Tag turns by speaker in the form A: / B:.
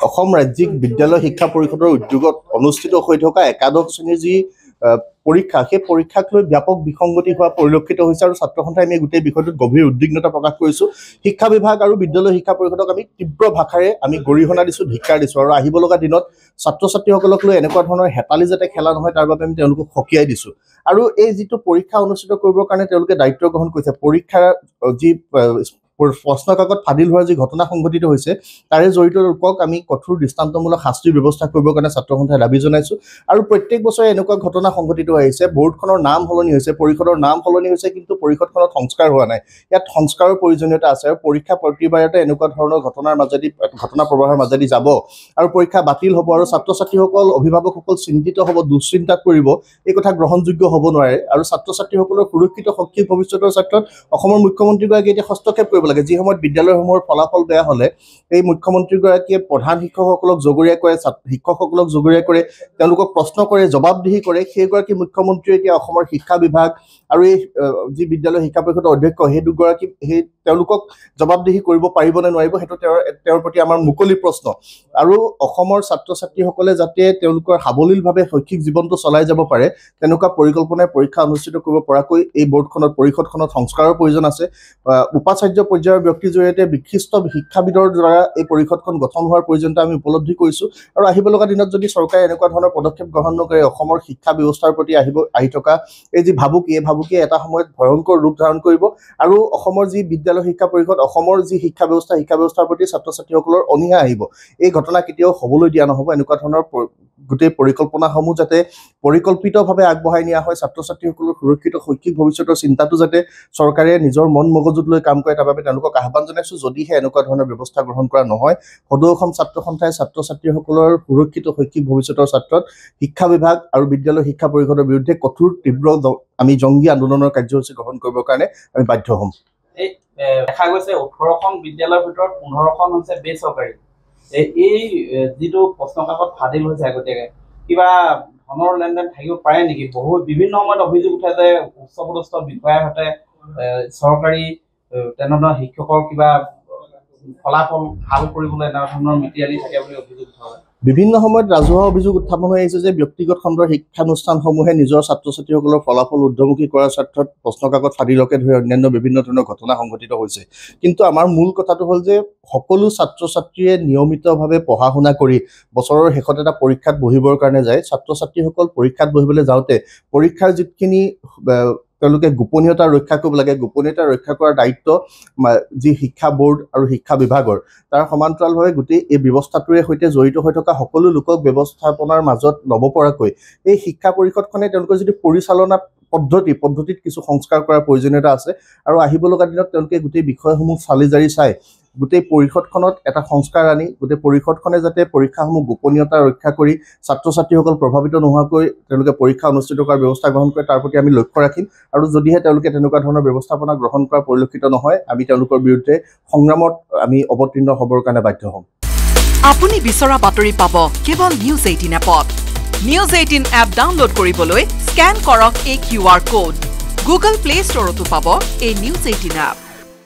A: অসম ৰাজ্যিক বিদ্যালয় শিক্ষা পৰিষদৰ উদ্যোগত অনুষ্ঠিত হৈ থকা একাদশ শ্ৰেণীৰ যি পৰীক্ষা সেই পৰীক্ষাক লৈ ব্যাপক বিসংগতি হোৱা পৰিলক্ষিত হৈছে আৰু ছাত্ৰ সন্থাই আমি গোটেই বিষয়টোত গভীৰ উদ্বিগ্নতা প্ৰকাশ কৰিছোঁ। শিক্ষা বিভাগ আৰু বিদ্যালয় শিক্ষা পৰিষদক আমি তীব্ৰ ভাষাৰে আমি গৰিহণা দিছোঁ, ধিক্কাৰ দিছোঁ আৰু আহিব লগা দিনত ছাত্ৰ ছাত্ৰীসকলক লৈ এনেকুৱা ধৰণৰ হেতালি যাতে খেলা নহয় তাৰ বাবে আমি তেওঁলোকক সকীয়াই দিছোঁ। আৰু এই যিটো পৰীক্ষা অনুষ্ঠিত কৰিবৰ কাৰণে তেওঁলোকে দায়িত্ব গ্ৰহণ কৰিছে, পৰীক্ষাৰ যি প্ৰশ্ন কাকত ফাদিল হোৱাৰ যি ঘটনা সংঘটিত হৈছে তাৰে জড়িত লোকক আমি কঠোৰ দৃষ্টান্তমূলক শাস্তিৰ ব্যৱস্থা কৰিবৰ কাৰণে ছাত্ৰ সন্থাই দাবী জনাইছোঁ। আৰু প্ৰত্যেক বছৰে এনেকুৱা ঘটনা সংঘটিত হৈ আহিছে, বৰ্ডখনৰ নাম সলনি হৈছে, পৰিষদৰ নাম সলনি হৈছে, কিন্তু পৰিষদখনত সংস্কাৰ হোৱা নাই। ইয়াত সংস্কাৰৰ প্ৰয়োজনীয়তা আছে আৰু পৰীক্ষা প্ৰতিবাৰতে এনেকুৱা ধৰণৰ ঘটনাৰ মাজেদি ঘটনা প্ৰবাহৰ মাজেদি যাব আৰু পৰীক্ষা বাতিল হ'ব আৰু ছাত্ৰ ছাত্ৰীসকল অভিভাৱকসকল চিন্তিত হ'ব, দুশ্চিন্তাত পৰিব। এই কথা গ্ৰহণযোগ্য হ'ব নোৱাৰে আৰু ছাত্ৰ ছাত্ৰীসকলৰ সুৰক্ষিত শৈক্ষিক ভৱিষ্যতৰ ক্ষেত্ৰত অসমৰ মুখ্যমন্ত্ৰীগৰাকীয়ে এতিয়া হস্তক্ষেপ কৰিব লাগে। যি সময়ত বিদ্যালয়সমূহৰ ফলাফল বেয়া হ'লে এই মুখ্যমন্ত্ৰীগৰাকীয়ে প্ৰধান শিক্ষকসকলক জগৰীয়া কৰে, শিক্ষকসকলক জগৰীয়া কৰে, তেওঁলোকক প্ৰশ্ন কৰে, জবাবদিহি কৰে। সেইগৰাকী মুখ্যমন্ত্ৰীয়ে এতিয়া অসমৰ শিক্ষা বিভাগ আৰু এই যি বিদ্যালয় শিক্ষা পৰিষদৰ অধ্যক্ষ সেই দুগৰাকী তেওঁলোকক জবাবদিহি কৰিব পাৰিব নে নোৱাৰিব, সেইটো তেওঁৰ প্ৰতি আমাৰ মুকলি প্ৰশ্ন। আৰু অসমৰ ছাত্ৰ ছাত্ৰীসকলে যাতে তেওঁলোকৰ সাৱলীলভাৱে শৈক্ষিক জীৱনটো চলাই যাব পাৰে তেনেকুৱা পৰিকল্পনাৰে পৰীক্ষা অনুষ্ঠিত কৰিব পৰাকৈ এই বৰ্ডখনত পৰিষদখনত সংস্কাৰৰ প্ৰয়োজন আছে। উপাচাৰ্য পৰ্যায়ৰ ব্যক্তিৰ জৰিয়তে বিশিষ্ট শিক্ষাবিদৰ দ্বাৰা এই পৰিষদখন গঠন হোৱাৰ প্ৰয়োজনীয়তা আমি উপলব্ধি কৰিছোঁ। আৰু আহিব লগা দিনত যদি চৰকাৰে এনেকুৱা ধৰণৰ পদক্ষেপ গ্ৰহণ নকৰে অসমৰ শিক্ষা ব্যৱস্থাৰ প্ৰতি আহি থকা এই যি ভাবুকি, এই ভাবুকিয়ে এটা সময়ত ভয়ংকৰ ৰূপ ধাৰণ কৰিব আৰু অসমৰ যি বিদ্যালয় শিক্ষা পৰিষদ, অসমৰ যি শিক্ষা ব্যৱস্থাৰ প্ৰতি ছাত্ৰ ছাত্ৰীসকলৰ অনীহা আহিব। এই ঘটনা কেতিয়াও হ'বলৈ দিয়া নহ'ব। এনেকুৱা ধৰণৰ গোটেই পৰিকল্পনাসমূহ যাতে পৰিকল্পিতভাৱে আগবঢ়াই নিয়া হয়, ছাত্ৰ ছাত্ৰীসকলৰ সুৰক্ষিত শৈক্ষিক ভৱিষ্যতৰ চিন্তাটো যাতে চৰকাৰে নিজৰ মন মগজুত লৈ কাম কৰে, তাৰ বাবে তেওঁলোকক আহ্বান জনাইছোঁ। যদিহে এনেকুৱা ধৰণৰ ব্যৱস্থা গ্ৰহণ কৰা নহয়, সদৌ অসম ছাত্ৰ সন্থাই ছাত্ৰ ছাত্ৰীসকলৰ সুৰক্ষিত শৈক্ষিক ভৱিষ্যতৰ ক্ষেত্ৰত শিক্ষা বিভাগ আৰু বিদ্যালয় শিক্ষা পৰিষদৰ বিৰুদ্ধে কঠোৰ তীব্ৰ আমি জংগী আন্দোলনৰ কাৰ্যসূচী গ্ৰহণ কৰিবৰ কাৰণে আমি বাধ্য হ'ম।
B: দেখা গৈছে 18খন বিদ্যালয়ৰ ভিতৰত 15খন হৈছে বেচৰকাৰী। এই যিটো প্ৰশ্ন কাকত ফাদিল হৈছে আগতীয়াকৈ, কিবা ধনৰ লেনদেন থাকিব পাৰে নেকি? বিভিন্ন সময়ত অভিযোগ উঠে যে উচ্চপদস্থ বিষয়াৰ সৈতে চৰকাৰী তেনেধৰণৰ শিক্ষকৰ কিবা ফলাফল ভাল কৰিবলৈ এনে ধৰণৰ মিতিৰালি থাকে বুলি অভিযোগ উঠা হয়।
A: বিভিন্ন সময়ত ৰাজহুৱা অভিযোগ উত্থাপন হৈ আহিছে যে ব্যক্তিগত খণ্ডৰ শিক্ষানুষ্ঠানসমূহে নিজৰ ছাত্ৰ ছাত্ৰীসকলৰ ফলাফল ঊৰ্ধ্বমুখী কৰাৰ স্বাৰ্থত প্ৰশ্ন কাকত ফাদিলকে ধৰি অন্যান্য বিভিন্ন ধৰণৰ ঘটনা সংঘটিত হৈছে। কিন্তু আমাৰ মূল কথাটো হ'ল যে সকলো ছাত্ৰ ছাত্ৰীয়ে নিয়মিতভাৱে পঢ়া শুনা কৰি বছৰৰ শেষত এটা পৰীক্ষাত বহিবৰ কাৰণে যায়। ছাত্ৰ ছাত্ৰীসকল পৰীক্ষাত বহিবলৈ যাওঁতে পৰীক্ষাৰ যিখিনি তেওঁলোকে গোপনীয়তা ৰক্ষা কৰিব লাগে, গোপনীয়তা ৰক্ষা কৰাৰ দায়িত্ব যি শিক্ষা বোৰ্ড আৰু শিক্ষা বিভাগৰ, তাৰ সমান্তৰালভাৱে গোটেই এই ব্যৱস্থাটোৰে সৈতে জড়িত হৈ থকা সকলো লোকক ব্যৱস্থাপনাৰ মাজত ল'ব পৰাকৈ এই শিক্ষা পৰিষদখনে তেওঁলোকৰ যিটো পৰিচালনা পদ্ধতিত কিছু সংস্কাৰ কৰাৰ প্ৰয়োজনীয়তা আছে। আৰু আহিব লগা দিনত তেওঁলোকে গোটেই বিষয়সমূহ চালি জাৰি চাই গোটেই পৰিষদখনত এটা সংস্কাৰ আনি গোটেই পৰিষদখনে যাতে পৰীক্ষাসমূহ গোপনীয়তা ৰক্ষা কৰি ছাত্ৰ ছাত্ৰীসকল প্ৰভাৱিত নোহোৱাকৈ তেওঁলোকে পৰীক্ষা অনুষ্ঠিত কৰাৰ ব্যৱস্থা গ্ৰহণ কৰে, তাৰ প্ৰতি আমি লক্ষ্য ৰাখিম। আৰু যদিহে তেওঁলোকে তেনেকুৱা ধৰণৰ ব্যৱস্থাপনা গ্ৰহণ কৰা পৰিলক্ষিত নহয়, আমি তেওঁলোকৰ বিৰুদ্ধে সংগ্ৰামত আমি অৱতীৰ্ণ হ'বৰ কাৰণে বাধ্য হ'ম।
C: আপুনি বিচৰা বাতৰি পাব কেৱল নিউজ 18 এপত। নিউজ 18 এপ ডাউনলোড কৰিবলৈ স্কেন কৰক এই QR কোড। গুগল প্লে ষ্টৰতো পাব এই নিউজ 18 এপ।